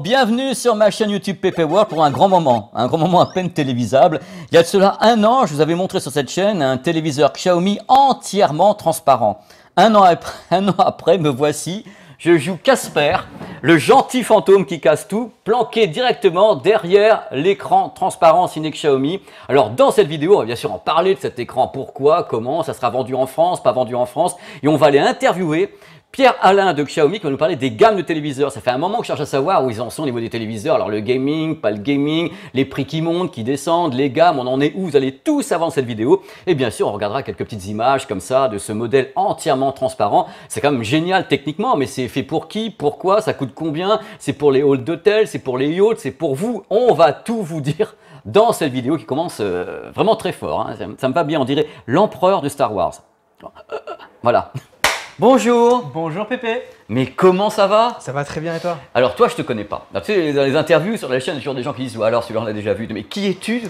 bienvenue sur ma chaîne YouTube PP World pour un grand moment à peine télévisable. Il y a de cela un an, je vous avais montré sur cette chaîne un téléviseur Xiaomi entièrement transparent. Un an après, me voici, je joue Casper, le gentil fantôme qui casse tout, planqué directement derrière l'écran transparent signé Xiaomi. Alors dans cette vidéo, on va bien sûr en parler de cet écran, pourquoi, comment, ça sera vendu en France, pas vendu en France, et on va aller interviewer Pierre-Alain de Xiaomi qui va nous parler des gammes de téléviseurs. Ça fait un moment que je cherche à savoir où ils en sont au niveau des téléviseurs. Alors le gaming, pas le gaming, les prix qui montent, qui descendent, les gammes, on en est où? Vous allez tout savoir dans cette vidéo. Et bien sûr, on regardera quelques petites images comme ça de ce modèle entièrement transparent. C'est quand même génial techniquement, mais c'est fait pour qui? Pourquoi? Ça coûte combien? C'est pour les halls d'hôtel? C'est pour les yachts? C'est pour vous? On va tout vous dire dans cette vidéo qui commence vraiment très fort. Hein. Ça me va bien, on dirait l'empereur de Star Wars. Voilà. Bonjour. Bonjour Pépé. Mais comment ça va? Ça va très bien et toi? Alors toi, je te connais pas. Tu sais, dans les interviews sur la chaîne, il y a toujours des gens qui disent ouais, alors celui-là on l'a déjà vu. Mais qui es-tu?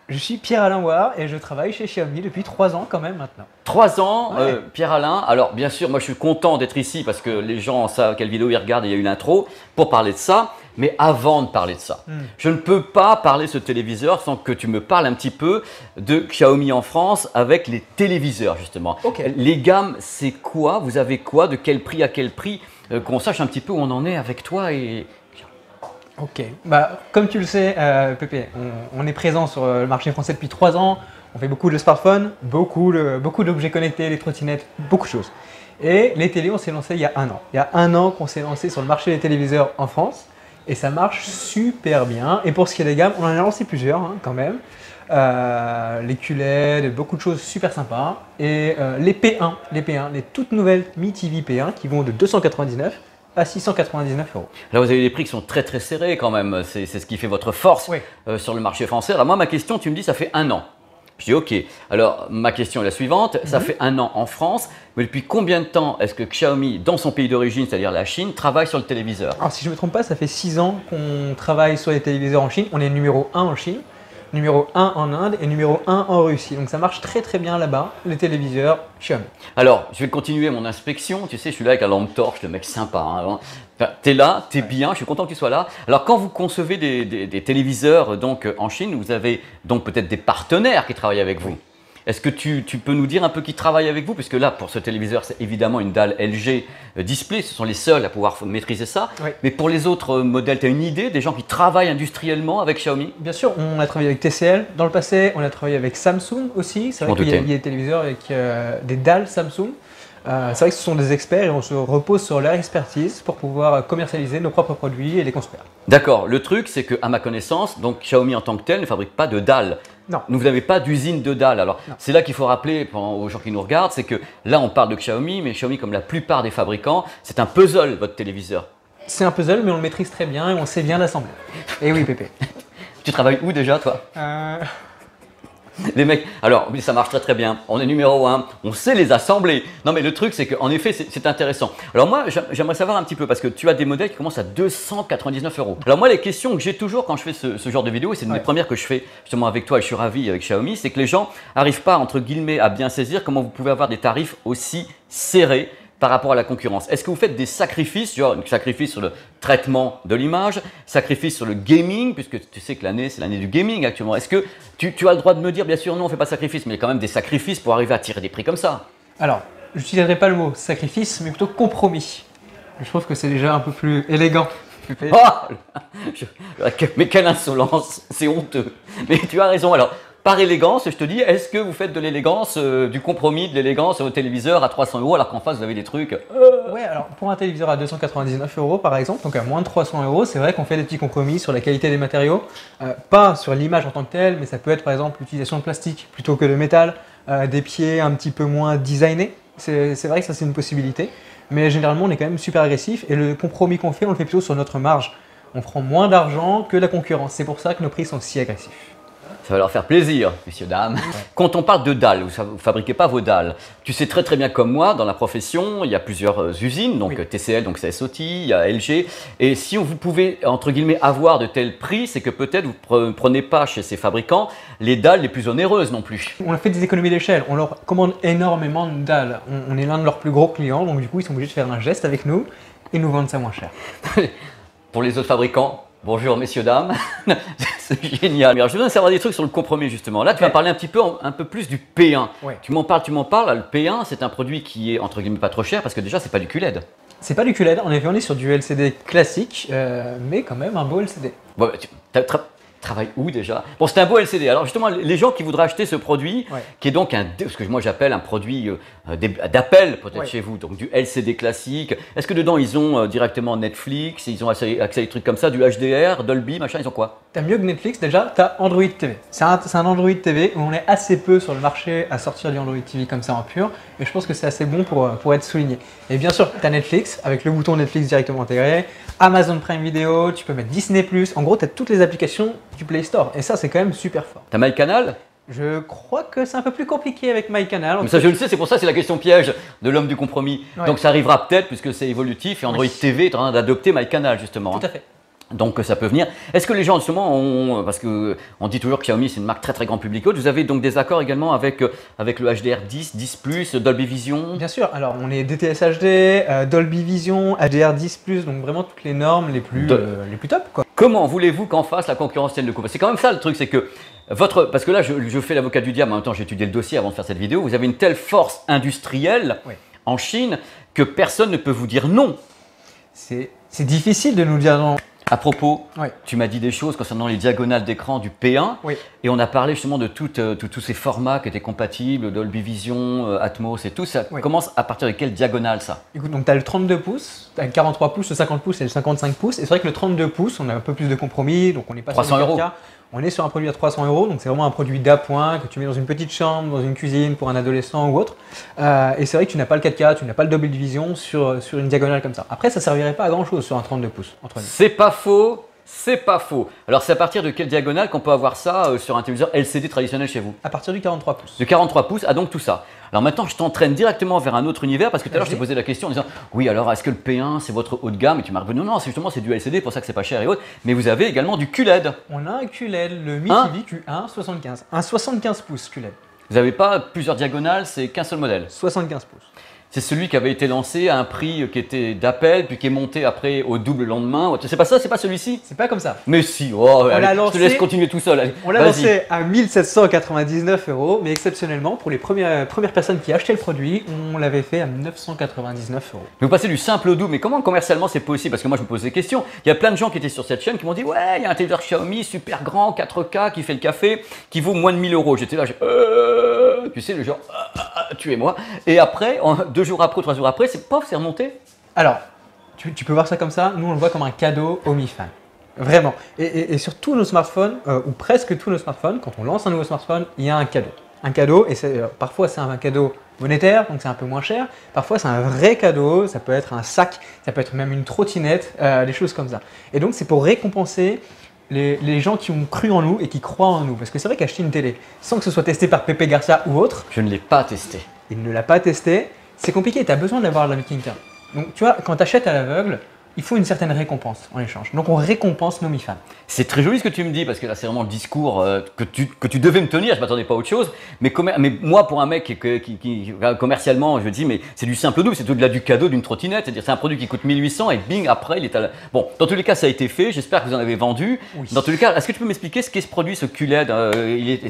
Je suis Pierre-Alain Ouard et je travaille chez Xiaomi depuis 3 ans quand même maintenant. 3 ans, Ouais. Pierre-Alain. Alors bien sûr, moi je suis content d'être ici parce que les gens savent quelle vidéo ils regardent et il y a eu l'intro pour parler de ça. Mais avant de parler de ça, je ne peux pas parler de ce téléviseur sans que tu me parles un petit peu de Xiaomi en France avec les téléviseurs justement. Ok. Les gammes, c'est quoi? Vous avez quoi? De quel prix à quel prix? Qu'on sache un petit peu où on en est avec toi et… Ok. Bah, comme tu le sais, Pépé, on est présent sur le marché français depuis 3 ans. On fait beaucoup de smartphones, beaucoup d'objets connectés, les trottinettes, beaucoup de choses. Et les télés, on s'est lancé il y a 1 an. Il y a 1 an qu'on s'est lancé sur le marché des téléviseurs en France. Et ça marche super bien. Et pour ce qui est des gammes, on en a lancé plusieurs quand même. Les QLED, beaucoup de choses super sympas. Et les P1, les toutes nouvelles Mi TV P1 qui vont de 299 à 699 €. Là, vous avez des prix qui sont très très serrés quand même. C'est ce qui fait votre force Oui. sur le marché français. Alors moi, ma question, tu me dis, ça fait 1 an. Je dis ok. Alors ma question est la suivante. Ça fait 1 an en France. Mais depuis combien de temps est-ce que Xiaomi, dans son pays d'origine, c'est-à-dire la Chine, travaille sur le téléviseur? Alors si je ne me trompe pas, ça fait 6 ans qu'on travaille sur les téléviseurs en Chine. On est numéro 1 en Chine, numéro 1 en Inde et numéro 1 en Russie. Donc ça marche très très bien là-bas, les téléviseurs Xiaomi. Alors, je vais continuer mon inspection. Tu sais, je suis là avec la lampe torche, le mec sympa. Hein. Enfin, tu es là, tu es bien, je suis content que tu sois là. Alors, quand vous concevez des téléviseurs donc, en Chine, vous avez donc peut-être des partenaires qui travaillent avec vous. Est-ce que tu peux nous dire un peu qui travaille avec vous? Puisque là, pour ce téléviseur, c'est évidemment une dalle LG Display. Ce sont les seuls à pouvoir maîtriser ça. Oui. Mais pour les autres modèles, tu as une idée des gens qui travaillent industriellement avec Xiaomi? Bien sûr, on a travaillé avec TCL dans le passé, on a travaillé avec Samsung aussi. C'est vrai qu'il y a des téléviseurs avec des dalles Samsung. C'est vrai que ce sont des experts et on se repose sur leur expertise pour pouvoir commercialiser nos propres produits et les construire. D'accord. Le truc, c'est qu'à ma connaissance, donc Xiaomi en tant que tel ne fabrique pas de dalles. Non. Vous n'avez pas d'usine de dalles. Alors, c'est là qu'il faut rappeler aux gens qui nous regardent, c'est que là, on parle de Xiaomi, mais Xiaomi, comme la plupart des fabricants, c'est un puzzle, votre téléviseur. C'est un puzzle, mais on le maîtrise très bien et on sait bien l'assembler. Et oui, Pépé. Tu travailles où déjà, toi? Les mecs, alors oui, ça marche très très bien. On est numéro 1, on sait les assembler. Non mais le truc c'est qu'en effet c'est intéressant. Alors moi j'aimerais savoir un petit peu parce que tu as des modèles qui commencent à 299 €. Alors moi les questions que j'ai toujours quand je fais ce genre de vidéo, et c'est une des premières que je fais justement avec toi et je suis ravi avec Xiaomi, c'est que les gens n'arrivent pas entre guillemets à bien saisir comment vous pouvez avoir des tarifs aussi serrés par rapport à la concurrence. Est-ce que vous faites des sacrifices, genre sacrifice sur le traitement de l'image, sacrifice sur le gaming, puisque tu sais que l'année, c'est l'année du gaming actuellement. Est-ce que tu as le droit de me dire, bien sûr, non, on ne fait pas de sacrifice, mais il y a quand même des sacrifices pour arriver à tirer des prix comme ça? Alors, je n'utiliserai pas le mot sacrifice, mais plutôt compromis. Je trouve que c'est déjà un peu plus élégant. Pépé. Oh mais quelle insolence, c'est honteux. Mais tu as raison. Alors, par élégance, je te dis, est-ce que vous faites de l'élégance, du compromis, de l'élégance sur votre téléviseur à 300 € alors qu'en face vous avez des trucs… Ouais, alors pour un téléviseur à 299 € par exemple, donc à moins de 300 €, c'est vrai qu'on fait des petits compromis sur la qualité des matériaux, pas sur l'image en tant que telle, mais ça peut être par exemple l'utilisation de plastique plutôt que de métal, des pieds un petit peu moins designés. C'est vrai que ça c'est une possibilité, mais généralement on est quand même super agressif et le compromis qu'on fait, on le fait plutôt sur notre marge. On prend moins d'argent que la concurrence, c'est pour ça que nos prix sont si agressifs. Ça va leur faire plaisir, messieurs, dames. Quand on parle de dalles, vous ne fabriquez pas vos dalles. Tu sais très très bien comme moi, dans la profession, il y a plusieurs usines, donc TCL, donc c'est SOT, il y a LG. Et si vous pouvez, entre guillemets, avoir de tels prix, c'est que peut-être vous ne prenez pas chez ces fabricants les dalles les plus onéreuses non plus. On a fait des économies d'échelle, on leur commande énormément de dalles. On est l'un de leurs plus gros clients, donc du coup ils sont obligés de faire un geste avec nous et nous vendre ça moins cher. pour les autres fabricants. Bonjour messieurs, dames, c'est génial. Alors, je voudrais savoir des trucs sur le compromis justement. Là, tu vas parler un peu plus du P1. Ouais. Tu m'en parles. Le P1, c'est un produit qui est entre guillemets pas trop cher parce que déjà, c'est pas du QLED. C'est pas du QLED, en effet, on est sur du LCD classique, mais quand même un beau LCD. Bon, tu travailles où déjà? Bon, c'est un beau LCD. Alors justement, les gens qui voudraient acheter ce produit, qui est donc ce que moi j'appelle un produit d'appel peut-être chez vous, donc du LCD classique. Est-ce que dedans ils ont directement Netflix, ils ont accès à des trucs comme ça, du HDR, Dolby, machin, ils ont quoi? T'as mieux que Netflix déjà, t'as Android TV. C'est un Android TV où on est assez peu sur le marché à sortir du Android TV comme ça en pur, et je pense que c'est assez bon pour être souligné. Et bien sûr, t'as Netflix avec le bouton Netflix directement intégré, Amazon Prime Video, tu peux mettre Disney+, en gros t'as toutes les applications du Play Store, et ça c'est quand même super fort. T'as MyCanal? Je crois que c'est un peu plus compliqué avec MyCanal. Mais ça je le sais, c'est pour ça c'est la question piège de l'homme du compromis. Ouais. Donc ça arrivera peut-être puisque c'est évolutif et Android TV est en train d'adopter MyCanal justement. Tout à fait. Donc ça peut venir. Est-ce que les gens justement ont, parce que on dit toujours que Xiaomi c'est une marque très grand public, vous avez donc des accords également avec le HDR10, 10+, Dolby Vision? Bien sûr, alors on est DTS HD, Dolby Vision, HDR10+, donc vraiment toutes les normes les plus top quoi. Comment voulez-vous qu'en face la concurrence tienne le coup? C'est quand même ça le truc, c'est que parce que là je fais l'avocat du diable, en même temps j'ai étudié le dossier avant de faire cette vidéo, vous avez une telle force industrielle en Chine que personne ne peut vous dire non. C'est difficile de nous dire non. À propos, tu m'as dit des choses concernant les diagonales d'écran du P1 et on a parlé justement de tous ces formats qui étaient compatibles, Dolby Vision, Atmos et tout. Ça commence à partir de quelle diagonale ça? Écoute, donc tu as le 32 pouces, tu as le 43 pouces, le 50 pouces et le 55 pouces. Et c'est vrai que le 32 pouces, on a un peu plus de compromis, donc on n'est pas 300 sur €. On est sur un produit à 300 €, donc c'est vraiment un produit d'appoint que tu mets dans une petite chambre, dans une cuisine pour un adolescent ou autre. Et c'est vrai que tu n'as pas le 4K, tu n'as pas le Dolby Vision sur une diagonale comme ça. Après, ça ne servirait pas à grand chose sur un 32 pouces. C'est pas faux. C'est pas faux. Alors c'est à partir de quelle diagonale qu'on peut avoir ça sur un téléviseur LCD traditionnel chez vous? À partir du 43 pouces. De 43 pouces, donc tout ça. Alors maintenant je t'entraîne directement vers un autre univers parce que tout à l'heure je t'ai posé la question en disant oui alors est-ce que le P1 c'est votre haut de gamme? Et tu m'as répondu non, justement c'est du LCD, pour ça que c'est pas cher et autres. Mais vous avez également du QLED. On a un QLED, le Mi TV Q1 75. Un 75 pouces QLED. Vous n'avez pas plusieurs diagonales, c'est qu'un seul modèle? 75 pouces. C'est celui qui avait été lancé à un prix qui était d'appel, puis qui est monté après au double le lendemain. C'est pas ça, c'est pas celui-ci? C'est pas comme ça. Mais si, je te laisse continuer tout seul. Allez, on l'a lancé à 1799 €, mais exceptionnellement, pour les premières personnes qui achetaient le produit, on l'avait fait à 999 €. Vous passez du simple au double, mais comment commercialement c'est possible? Parce que moi je me pose des questions. Il y a plein de gens qui étaient sur cette chaîne qui m'ont dit ouais, il y a un téléviseur Xiaomi super grand, 4K, qui fait le café, qui vaut moins de 1000 €. J'étais là, tu sais, le genre, tuez-moi. Et après, 2 jours après, 3 jours après, c'est remonté. Alors, tu peux voir ça comme ça. Nous, on le voit comme un cadeau aux Mi Fans. Vraiment. Et sur tous nos smartphones, ou presque tous nos smartphones, quand on lance un nouveau smartphone, il y a un cadeau. Un cadeau, et parfois c'est un cadeau monétaire, donc c'est un peu moins cher. Parfois c'est un vrai cadeau, ça peut être un sac, ça peut être même une trottinette, des choses comme ça. Et donc c'est pour récompenser les gens qui ont cru en nous et qui croient en nous. Parce que c'est vrai qu'acheter une télé, sans que ce soit testé par Pepe Garcia ou autre… Je ne l'ai pas testé. Il ne l'a pas testé. C'est compliqué, tu as besoin d'avoir la making term. Donc tu vois, quand tu achètes à l'aveugle, il faut une certaine récompense en échange. Donc on récompense nos Mi Fans. C'est très joli ce que tu me dis, parce que là c'est vraiment le discours que tu devais me tenir, je ne m'attendais pas à autre chose. Mais moi pour un mec qui commercialement, je me dis mais c'est du simple double, c'est au-delà du cadeau d'une trottinette. C'est-à-dire c'est un produit qui coûte 1800 et bing après il est à la… Bon, dans tous les cas ça a été fait, j'espère que vous en avez vendu. Oui. Dans tous les cas, est-ce que tu peux m'expliquer ce qu'est ce produit, ce QLED?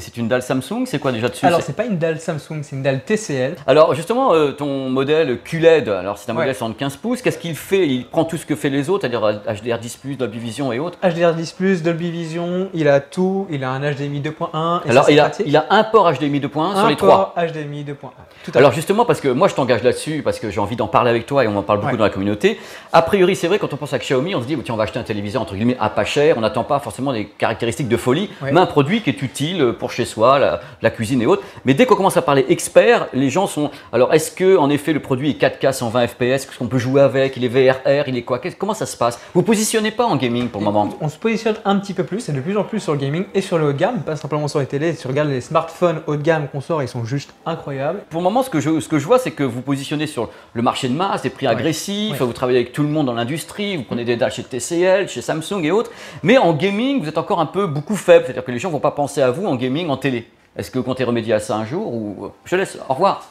C'est une dalle Samsung, c'est quoi déjà dessus? Alors c'est pas une dalle Samsung, c'est une dalle TCL. Alors justement ton modèle QLED, alors c'est un modèle 75 pouces, qu'est-ce qu'il fait? Il prend tout ce que fait les autres, c'est-à-dire HDR10+, Dolby Vision et autres. HDR10+, Dolby Vision, il a tout, il a un HDMI 2.1. Alors il a un port HDMI 2.1 sur les trois. Un port HDMI 2.1. Alors justement, parce que moi je t'engage là-dessus, parce que j'ai envie d'en parler avec toi et on en parle beaucoup dans la communauté. A priori, c'est vrai, quand on pense à Xiaomi, on se dit, tiens, on va acheter un téléviseur entre guillemets à pas cher, on n'attend pas forcément des caractéristiques de folie, mais un produit qui est utile pour chez soi, la cuisine et autres. Mais dès qu'on commence à parler expert, les gens sont… Alors est-ce que en effet le produit est 4K 120 fps, est-ce qu'on peut jouer avec, il est VRR, il est quoi? Comment ça se passe? Vous positionnez pas en gaming pour le moment? On se positionne un petit peu plus et de plus en plus sur le gaming et sur le haut de gamme, pas simplement sur les télés. Si tu regardes les smartphones haut de gamme qu'on sort, ils sont juste incroyables. Pour le moment, ce que je vois, c'est que vous positionnez sur le marché de masse, des prix agressifs, vous travaillez avec tout le monde dans l'industrie, vous prenez des dalles chez TCL, chez Samsung et autres. Mais en gaming, vous êtes encore un peu beaucoup faible, c'est-à-dire que les gens ne vont pas penser à vous en gaming, en télé. Est-ce que vous comptez remédier à ça un jour ou… Je te laisse, au revoir.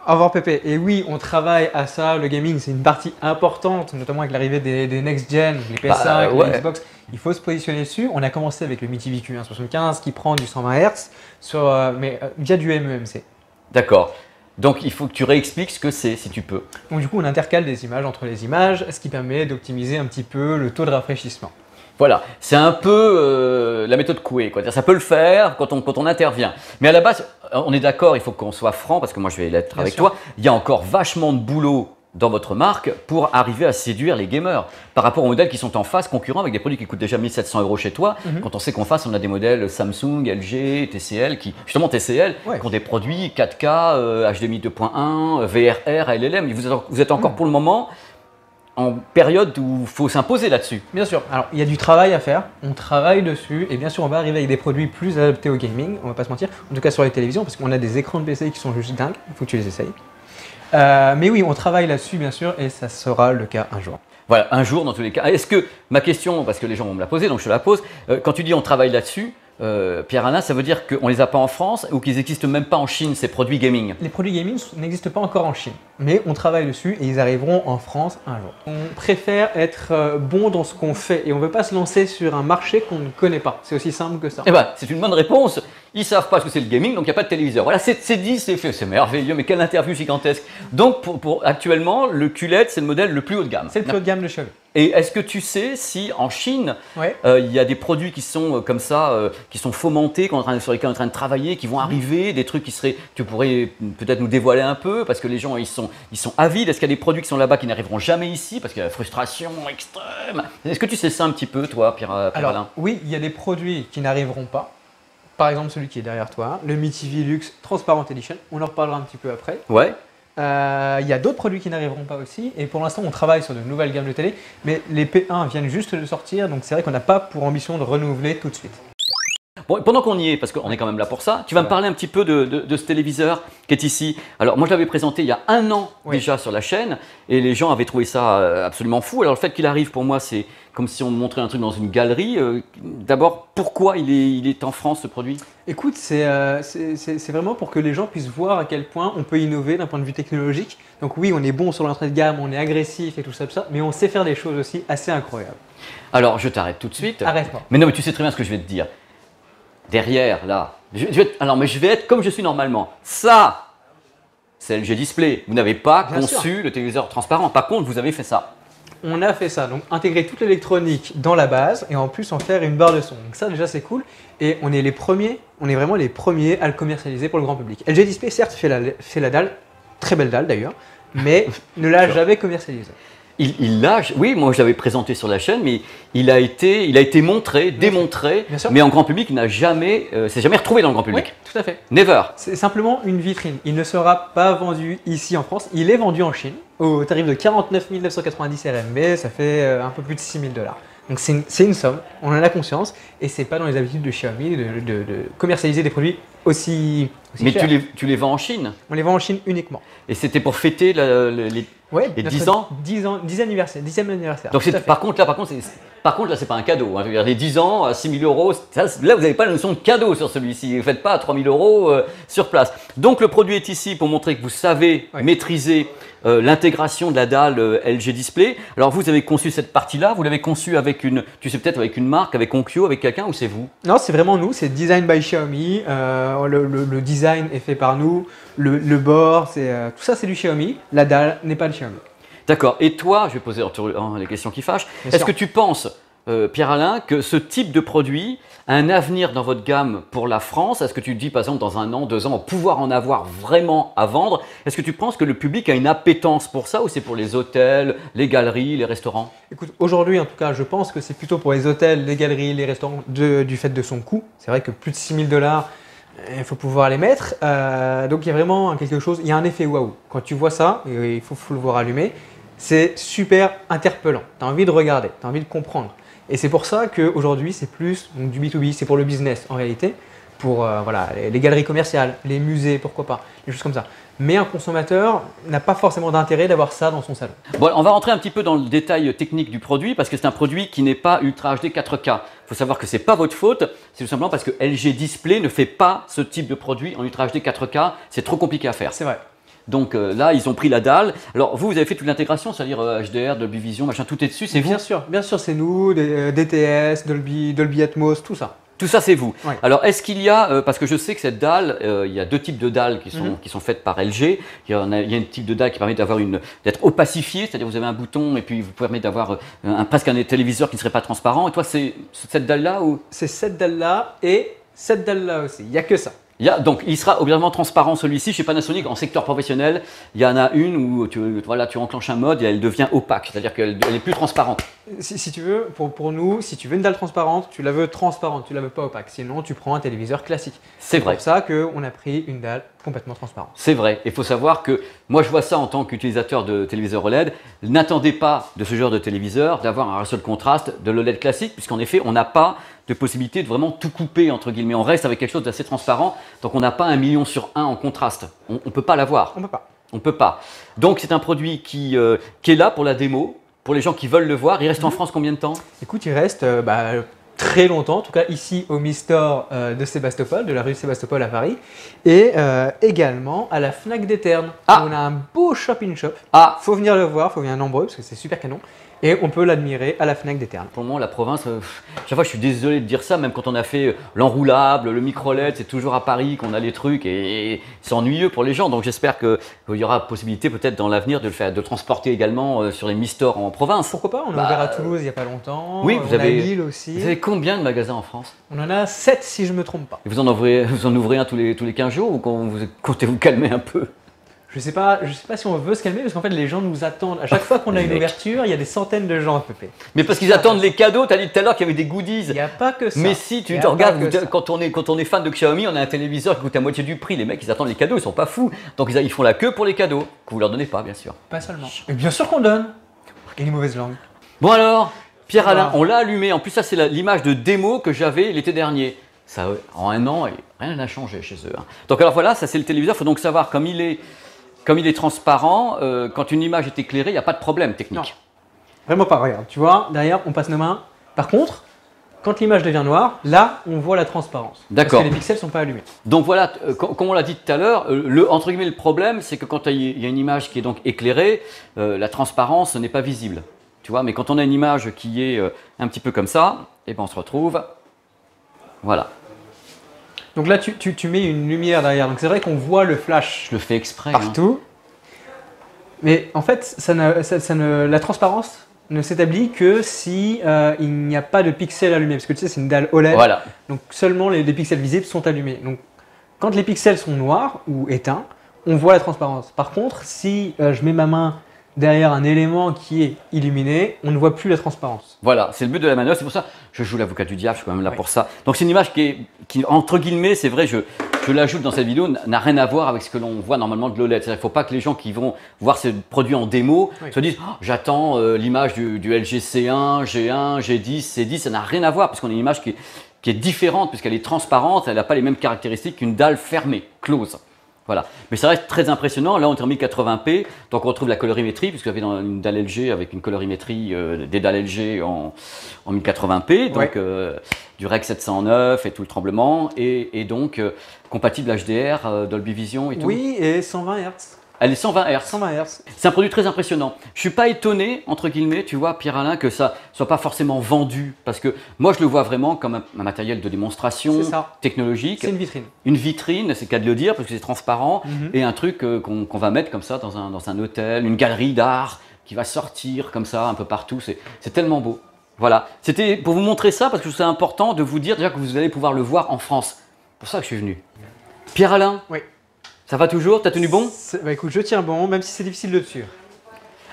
Au revoir Pépé. Et oui, on travaille à ça. Le gaming, c'est une partie importante, notamment avec l'arrivée des next-gen, les PS5, ouais. les Xbox. Il faut se positionner dessus. On a commencé avec le MITIV Q175 qui prend du 120 Hz, mais via du MEMC. D'accord. Donc il faut que tu réexpliques ce que c'est, si tu peux. Donc du coup, on intercale des images entre les images, ce qui permet d'optimiser un petit peu le taux de rafraîchissement. Voilà, c'est un peu la méthode Coué, quoi. Ça peut le faire quand on intervient. Mais à la base, on est d'accord, il faut qu'on soit franc, parce que moi je vais l'être avec toi. Il y a encore vachement de boulot dans votre marque pour arriver à séduire les gamers par rapport aux modèles qui sont en face, concurrents avec des produits qui coûtent déjà 1 700 € chez toi. Quand on sait qu'en face, on a des modèles Samsung, LG, TCL, justement TCL, qui ont des produits 4K, HDMI 2.1, VRR, LLM. Vous êtes encore pour le moment en période où il faut s'imposer là-dessus. Bien sûr. Alors, il y a du travail à faire. On travaille dessus. Et bien sûr, on va arriver avec des produits plus adaptés au gaming. On va pas se mentir. En tout cas, sur les télévisions, parce qu'on a des écrans de PC qui sont juste dingues. Il faut que tu les essayes. Mais oui, on travaille là-dessus, bien sûr. Et ça sera le cas un jour. Voilà, un jour dans tous les cas. Est-ce que, ma question, parce que les gens vont me la poser, donc je te la pose. Quand tu dis on travaille là-dessus, Pierre-Alain, ça veut dire qu'on ne les a pas en France ou qu'ils n'existent même pas en Chine, ces produits gaming? Les produits gaming n'existent pas encore en Chine, mais on travaille dessus et ils arriveront en France un jour. On préfère être bon dans ce qu'on fait et on ne veut pas se lancer sur un marché qu'on ne connaît pas. C'est aussi simple que ça. Eh ben, c'est une bonne réponse. Ils ne savent pas ce que c'est le gaming, donc il n'y a pas de téléviseur. Voilà, c'est dit, c'est fait, c'est merveilleux, mais quelle interview gigantesque. Donc, actuellement, le QLED, c'est le modèle le plus haut de gamme. C'est le plus haut de gamme de Xiaomi. Et est-ce que tu sais si en Chine, il y a des produits qui sont comme ça, qui sont fomentés, sur lesquels on est en train de travailler, qui vont arriver, des trucs qui seraient, tu pourrais peut-être nous dévoiler un peu, parce que les gens ils sont avides. Est-ce qu'il y a des produits qui sont là-bas qui n'arriveront jamais ici, parce qu'il y a la frustration extrême? Est-ce que tu sais ça un petit peu, toi, Pierre-Alain? Alors, oui, il y a des produits qui n'arriveront pas. Par exemple, celui qui est derrière toi, le MITIV Lux Transparent Edition. On en reparlera un petit peu après. Ouais. Il y a d'autres produits qui n'arriveront pas aussi et pour l'instant on travaille sur de nouvelles gammes de télé mais les P1 viennent juste de sortir donc c'est vrai qu'on n'a pas pour ambition de renouveler tout de suite. Bon, pendant qu'on y est, parce qu'on est quand même là pour ça, tu vas me parler un petit peu de ce téléviseur qui est ici. Alors moi je l'avais présenté il y a 1 an déjà sur la chaîne et les gens avaient trouvé ça absolument fou. Alors le fait qu'il arrive pour moi c'est comme si on me montrait un truc dans une galerie. D'abord, pourquoi il est en France ce produit? Écoute, c'est vraiment pour que les gens puissent voir à quel point on peut innover d'un point de vue technologique. Donc oui, on est bon sur l'entrée de gamme, on est agressif et tout ça, mais on sait faire des choses aussi assez incroyables. Alors je t'arrête tout de suite. Arrête-moi. Mais non, mais tu sais très bien ce que je vais te dire. Derrière, là, je vais être comme je suis normalement. Ça, c'est LG Display. Vous n'avez pas conçu le téléviseur transparent. Par contre, vous avez fait ça. On a fait ça, donc intégrer toute l'électronique dans la base et en plus en faire une barre de son. Donc ça déjà c'est cool et on est les premiers, on est vraiment les premiers à le commercialiser pour le grand public. LG Display certes fait la dalle, très belle dalle d'ailleurs, mais ne l'a jamais commercialisé. Oui, moi je l'avais présenté sur la chaîne, mais il a été montré, démontré, mais en grand public, il n'a jamais, s'est jamais retrouvé dans le grand public. Oui, tout à fait. Never. C'est simplement une vitrine. Il ne sera pas vendu ici en France. Il est vendu en Chine au tarif de 49 990 RMB. Ça fait un peu plus de 6 000 $. Donc c'est une somme. On en a conscience et c'est pas dans les habitudes de Xiaomi de commercialiser des produits aussi mais chers. tu les vends en Chine? On les vend en Chine uniquement. Et c'était pour fêter les 10 ans? 10 anniversaire, 10e anniversaire. Donc par contre là c'est pas un cadeau. Hein. Je veux dire, les 10 ans à 6 000 €, là vous n'avez pas la notion de cadeau sur celui-ci. Vous ne faites pas à 3 000 € sur place. Donc le produit est ici pour montrer que vous savez maîtriser l'intégration de la dalle LG Display. Alors vous avez conçu cette partie-là, vous l'avez conçue avec peut-être avec une marque, avec Onkyo, avec quelqu'un ou c'est vous? Non, c'est vraiment nous, c'est Design by Xiaomi. Le design est fait par nous, le bord, tout ça c'est du Xiaomi. La dalle n'est pas de Xiaomi. D'accord. Et toi, je vais poser les questions qui fâchent. Est-ce que tu penses, Pierre-Alain, que ce type de produit a un avenir dans votre gamme pour la France? Est-ce que tu te dis, par exemple, dans 1 an, 2 ans, pouvoir en avoir vraiment à vendre? Est-ce que tu penses que le public a une appétence pour ça ou c'est pour les hôtels, les galeries, les restaurants? Écoute, aujourd'hui, en tout cas, je pense que c'est plutôt pour les hôtels, les galeries, les restaurants, du fait de son coût. C'est vrai que plus de 6 000 $, il faut pouvoir les mettre. Donc, il y a vraiment quelque chose, il y a un effet waouh. Quand tu vois ça, il faut le voir allumer. C'est super interpellant. Tu as envie de regarder, tu as envie de comprendre. Et c'est pour ça qu'aujourd'hui, c'est plus du B2B, c'est pour le business en réalité, pour les galeries commerciales, les musées, pourquoi pas, des choses comme ça. Mais un consommateur n'a pas forcément d'intérêt d'avoir ça dans son salon. Bon, on va rentrer un petit peu dans le détail technique du produit parce que c'est un produit qui n'est pas Ultra HD 4K. Il faut savoir que ce n'est pas votre faute, c'est tout simplement parce que LG Display ne fait pas ce type de produit en Ultra HD 4K. C'est trop compliqué à faire. C'est vrai. Donc là, ils ont pris la dalle. Alors vous avez fait toute l'intégration, c'est-à-dire HDR, Dolby Vision, machin, tout est dessus, c'est vous? Bien sûr, c'est nous, DTS, Dolby Atmos, tout ça. Tout ça, c'est vous. Ouais. Alors, est-ce qu'il y a, parce que je sais que cette dalle, il y a deux types de dalles qui sont faites par LG. Il y a un type de dalle qui permet d'être opacifié, c'est-à-dire vous avez un bouton et puis vous permet d'avoir presque un téléviseur qui ne serait pas transparent. Et toi, c'est cette dalle-là ou? C'est cette dalle-là et cette dalle-là aussi. Il n'y a que ça. Donc, il sera obligatoirement transparent celui-ci. Chez Panasonic, en secteur professionnel, il y en a une où tu enclenches un mode et elle devient opaque, c'est-à-dire qu'elle n'est plus transparente. Si tu veux, pour nous, si tu veux une dalle transparente, tu la veux transparente, tu la veux pas opaque. Sinon, tu prends un téléviseur classique. C'est vrai. C'est pour ça qu'on a pris une dalle complètement transparente. C'est vrai. Il faut savoir que moi, je vois ça en tant qu'utilisateur de téléviseur OLED. N'attendez pas de ce genre de téléviseur d'avoir un ratio de contraste de l'OLED classique, puisqu'en effet, on n'a pas de possibilité de vraiment tout couper, entre guillemets. On reste avec quelque chose d'assez transparent, donc on n'a pas 1 million sur 1 en contraste. On ne peut pas l'avoir. On peut pas. On peut pas. Donc c'est un produit qui est là pour la démo, pour les gens qui veulent le voir. Il reste en France combien de temps? Écoute, il reste très longtemps, en tout cas ici au Mi Store de Sébastopol, de la rue Sébastopol à Paris, et également à la Fnac d'Eterne. On a un beau shop-in-shop. Faut venir le voir, faut venir nombreux parce que c'est super canon. Et on peut l'admirer à la Fnac d'Eterne. Pour le moment, la province, chaque fois je suis désolé de dire ça, même quand on a fait l'enroulable, le micro-LED, c'est toujours à Paris qu'on a les trucs et c'est ennuyeux pour les gens. Donc j'espère qu'il y aura possibilité peut-être dans l'avenir de le transporter également sur les Mi Store en province. Pourquoi pas? On a ouvert à Toulouse il n'y a pas longtemps. Oui, on a Lille aussi. Vous avez combien de magasins en France? On en a 7 si je ne me trompe pas. Et vous en ouvrez un tous les 15 jours ou quand vous comptez vous calmer un peu? Je sais pas si on veut se calmer parce qu'en fait les gens nous attendent. À chaque fois qu'on a une ouverture, il y a des centaines de gens à peu près. Mais parce qu'ils attendent les cadeaux, tu as dit tout à l'heure qu'il y avait des goodies. Il n'y a pas que ça. Mais si tu te regardes, quand on est fan de Xiaomi, on a un téléviseur qui coûte à moitié du prix. Les mecs, ils attendent les cadeaux, ils sont pas fous. Donc ils font la queue pour les cadeaux, que vous leur donnez pas, bien sûr. Pas seulement. Et bien sûr qu'on donne. Quelle mauvaise langue. Bon alors, Pierre-Alain, on l'a allumé. En plus, ça c'est l'image de démo que j'avais l'été dernier. Ça, en 1 an, rien n'a changé chez eux. Donc alors voilà, ça c'est le téléviseur. Il faut donc savoir comme il est transparent, quand une image est éclairée, il n'y a pas de problème technique. Non. Vraiment pas, regarde. Tu vois, derrière, on passe nos mains. Par contre, quand l'image devient noire, là, on voit la transparence. D'accord. Parce que les pixels ne sont pas allumés. Donc voilà, comme on l'a dit tout à l'heure, entre guillemets, le problème, c'est que quand il y a une image qui est donc éclairée, la transparence n'est pas visible. Tu vois, mais quand on a une image qui est un petit peu comme ça, et ben on se retrouve, voilà. Donc là, tu mets une lumière derrière. Donc c'est vrai qu'on voit le flash. Je le fais exprès. Partout. Mais en fait, la transparence ne s'établit que si il n'y a pas de pixels allumés. Parce que tu sais, c'est une dalle OLED. Voilà. Donc seulement les pixels visibles sont allumés. Donc quand les pixels sont noirs ou éteints, on voit la transparence. Par contre, si je mets ma main derrière un élément qui est illuminé, on ne voit plus la transparence. Voilà, c'est le but de la manœuvre, c'est pour ça que je joue l'avocat du diable, je suis quand même là pour ça. Donc c'est une image qui entre guillemets, c'est vrai, je l'ajoute dans cette vidéo, n'a rien à voir avec ce que l'on voit normalement de l'OLED. C'est-à-dire qu'il ne faut pas que les gens qui vont voir ce produit en démo se disent oh, j'attends l'image du LG C1, G1, G10, C10, ça n'a rien à voir, puisqu'on a une image qui est différente, puisqu'elle est transparente, elle n'a pas les mêmes caractéristiques qu'une dalle fermée, close. Voilà. Mais ça reste très impressionnant. Là, on est en 1080p, donc on retrouve la colorimétrie, puisque vous avez dans une dalle LG avec une colorimétrie des dalles LG en 1080p, donc du Rec 709 et tout le tremblement, et donc compatible HDR, Dolby Vision et tout. Oui, et 120 Hz. Elle est 120 Hz. 120 Hz. C'est un produit très impressionnant. Je suis pas étonné, entre guillemets, tu vois, Pierre-Alain, que ça soit pas forcément vendu. Parce que moi, je le vois vraiment comme un matériel de démonstration technologique. C'est une vitrine. Une vitrine, c'est le cas de le dire, parce que c'est transparent. Et un truc qu'on va mettre comme ça dans un hôtel, une galerie d'art qui va sortir comme ça un peu partout. C'est tellement beau. Voilà. C'était pour vous montrer ça, parce que c'est important de vous dire déjà que vous allez pouvoir le voir en France. C'est pour ça que je suis venu. Pierre-Alain. Oui. Ça va toujours? T'as tenu bon? Bah écoute, je tiens bon, même si c'est difficile de suivre.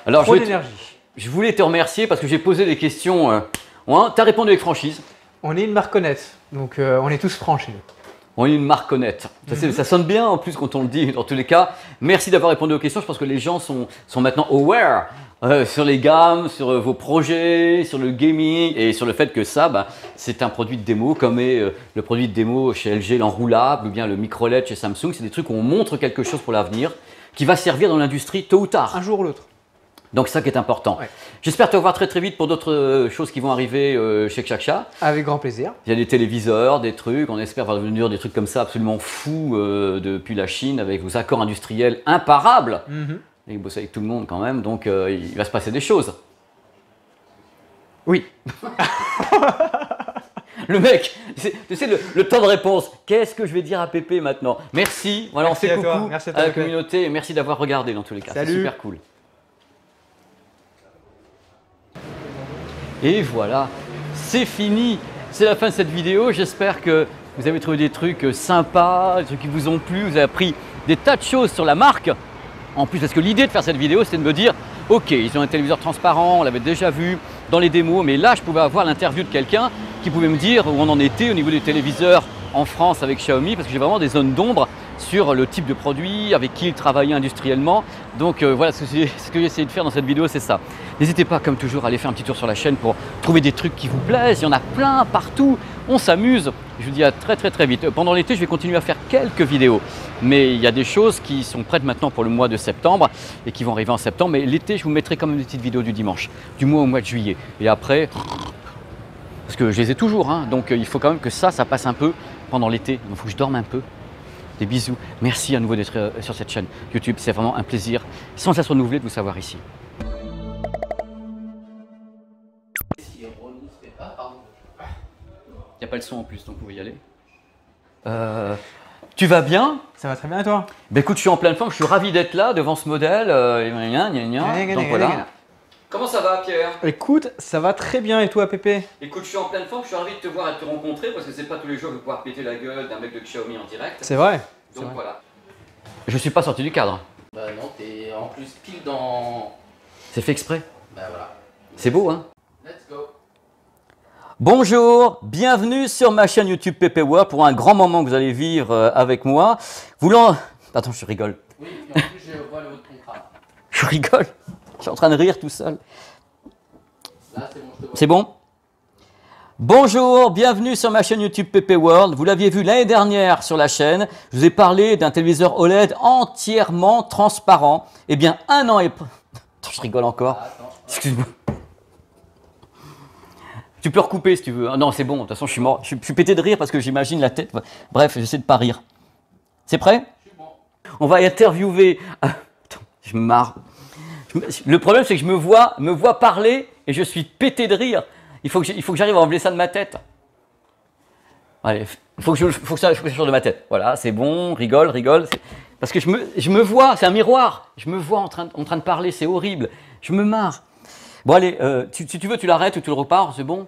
Alors, trop d'énergie. Je voulais te remercier parce que j'ai posé des questions. Tu as répondu avec franchise. On est une marque honnête, donc on est tous francs chez nous. On est une marque honnête. Ça sonne bien en plus quand on le dit. Dans tous les cas, merci d'avoir répondu aux questions. Je pense que les gens sont maintenant aware sur les gammes, sur vos projets, sur le gaming et sur le fait que ça, c'est un produit de démo comme est le produit de démo chez LG, l'enroulable ou bien le micro-LED chez Samsung. C'est des trucs où on montre quelque chose pour l'avenir qui va servir dans l'industrie tôt ou tard. Un jour ou l'autre. Donc c'est ça qui est important. Ouais. J'espère te revoir très très vite pour d'autres choses qui vont arriver chez Kshakcha. Avec grand plaisir. Il y a des téléviseurs, des trucs, on espère va devenir des trucs comme ça absolument fous depuis la Chine avec vos accords industriels imparables. Et vous bossez avec tout le monde quand même, donc il va se passer des choses. Oui. Le mec, tu sais le temps de réponse, qu'est-ce que je vais dire à Pépé maintenant? Merci, voilà, Merci on fait à toi, coucou merci à à toi, la Pépé. communauté et merci d'avoir regardé dans tous les cas, c'est Salut. super cool. Et voilà, c'est fini, c'est la fin de cette vidéo, j'espère que vous avez trouvé des trucs sympas, des trucs qui vous ont plu, vous avez appris des tas de choses sur la marque. En plus, parce que l'idée de faire cette vidéo, c'est de me dire, ok, ils ont un téléviseur transparent, on l'avait déjà vu dans les démos, mais là, je pouvais avoir l'interview de quelqu'un qui pouvait me dire où on en était au niveau des téléviseurs en France avec Xiaomi, parce que j'ai vraiment des zones d'ombre sur le type de produit, avec qui ils travaillaient industriellement. Donc voilà, ce que j'ai essayé de faire dans cette vidéo, c'est ça. N'hésitez pas, comme toujours, à aller faire un petit tour sur la chaîne pour trouver des trucs qui vous plaisent. Il y en a plein partout, on s'amuse. Je vous dis à très très très vite. Pendant l'été, je vais continuer à faire quelques vidéos, mais il y a des choses qui sont prêtes maintenant pour le mois de septembre et qui vont arriver en septembre. Mais l'été, je vous mettrai quand même des petites vidéos du dimanche, du mois au mois de juillet. Et après, parce que je les ai toujours, hein, donc il faut quand même que ça passe un peu pendant l'été. Il faut que je dorme un peu. Des bisous. Merci à nouveau d'être sur cette chaîne YouTube. C'est vraiment un plaisir sans cesse renouvelé de vous savoir ici. Il n'y a pas le son en plus, donc vous pouvez y aller. Tu vas bien? Ça va très bien et toi? Ben écoute, je suis en pleine forme, je suis ravi d'être là devant ce modèle. Donc voilà. Comment ça va, Pierre? Écoute, ça va très bien et toi, Pépé? Écoute, je suis en pleine forme, je suis ravi de te voir et de te rencontrer parce que c'est pas tous les jours que je vais pouvoir péter la gueule d'un mec de Xiaomi en direct. C'est vrai. Donc voilà. Je suis pas sorti du cadre. Bah non, t'es en plus pile dans... C'est fait exprès. Bah voilà. C'est beau, hein? Let's go. Bonjour, bienvenue sur ma chaîne YouTube PP World pour un grand moment que vous allez vivre avec moi. Attends, je rigole. Oui, et en plus je vois le haut de ton crâne. Je rigole. Je suis en train de rire tout seul. Là c'est bon, je te vois. C'est bon? Bonjour, bienvenue sur ma chaîne YouTube PP World. Vous l'aviez vu l'année dernière sur la chaîne. Je vous ai parlé d'un téléviseur OLED entièrement transparent. Eh bien, un an et... Je rigole encore. Attends. Excuse-moi. Tu peux recouper si tu veux. Ah non, c'est bon. De toute façon, je suis mort. Je suis pété de rire parce que j'imagine la tête. Bref, j'essaie de pas rire. C'est prêt? Je suis bon. On va interviewer... Attends, je me marre. Le problème, c'est que je me vois parler et je suis pété de rire. Il faut que j'arrive à enlever ça de ma tête. Allez, il faut que ça sorte de ma tête. Voilà, c'est bon, rigole. Parce que je me vois, c'est un miroir. Je me vois en train de parler, c'est horrible. Je me marre. Bon allez, si tu veux, tu l'arrêtes ou tu le repars, c'est bon?